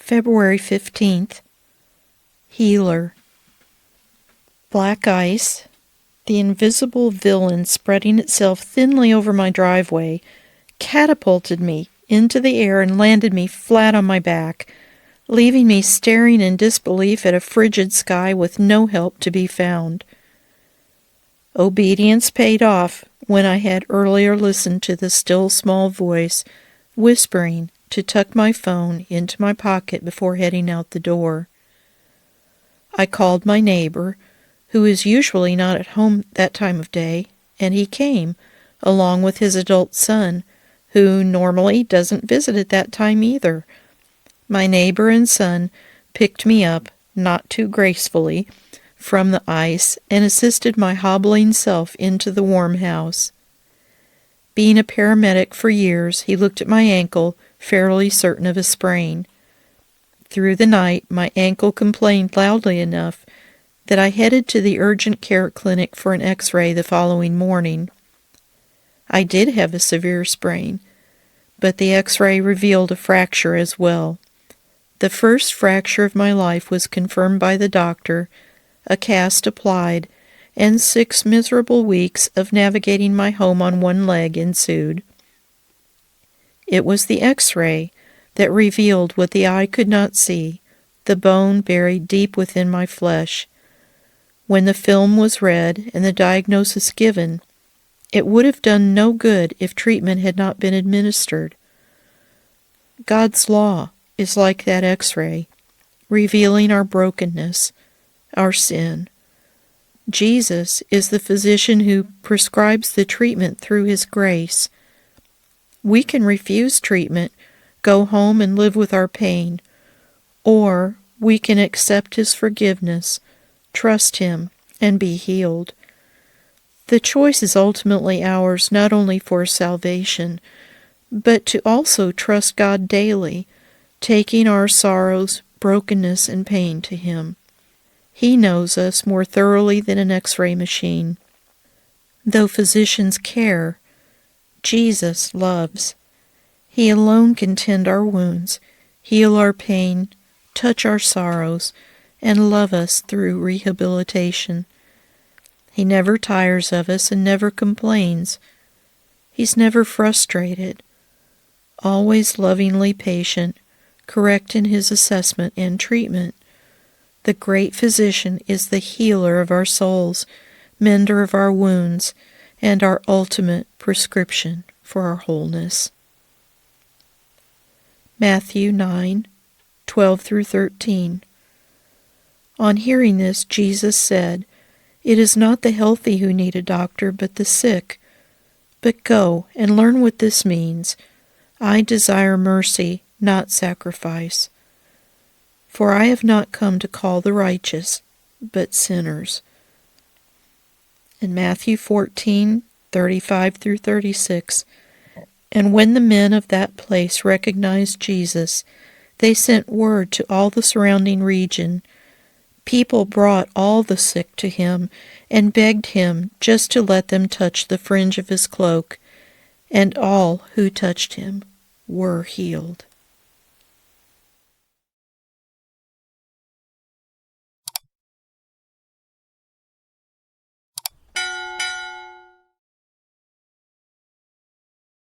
February 15th, Healer. Black ice, the invisible villain spreading itself thinly over my driveway, catapulted me into the air and landed me flat on my back, leaving me staring in disbelief at a frigid sky with no help to be found. Obedience paid off when I had earlier listened to the still small voice whispering to tuck my phone into my pocket before heading out the door. I called my neighbor, who is usually not at home that time of day, and he came, along with his adult son, who normally doesn't visit at that time either. My neighbor and son picked me up, not too gracefully, from the ice and assisted my hobbling self into the warm house. Being a paramedic for years, he looked at my ankle, fairly certain of a sprain. Through the night, my ankle complained loudly enough that I headed to the urgent care clinic for an X-ray the following morning. I did have a severe sprain, but the X-ray revealed a fracture as well. The first fracture of my life was confirmed by the doctor, a cast applied, and 6 miserable weeks of navigating my home on one leg ensued. It was the X-ray that revealed what the eye could not see, the bone buried deep within my flesh. When the film was read and the diagnosis given, it would have done no good if treatment had not been administered. God's law is like that X-ray, revealing our brokenness, our sin. Jesus is the physician who prescribes the treatment through His grace. We can refuse treatment, go home and live with our pain, or we can accept His forgiveness, trust Him, and be healed. The choice is ultimately ours not only for salvation, but to also trust God daily, taking our sorrows, brokenness, and pain to Him. He knows us more thoroughly than an X-ray machine. Though physicians care, Jesus loves. He alone can tend our wounds, heal our pain, touch our sorrows, and love us through rehabilitation. He never tires of us and never complains. He's never frustrated, always lovingly patient, correct in His assessment and treatment. The great physician is the healer of our souls, mender of our wounds, and our ultimate prescription for our wholeness. Matthew 9:12-13. On hearing this, Jesus said, "It is not the healthy who need a doctor, but the sick. But go and learn what this means. I desire mercy, not sacrifice. For I have not come to call the righteous, but sinners." In Matthew 14:35-36, and when the men of that place recognized Jesus, they sent word to all the surrounding region. People brought all the sick to Him and begged Him just to let them touch the fringe of His cloak, and all who touched Him were healed.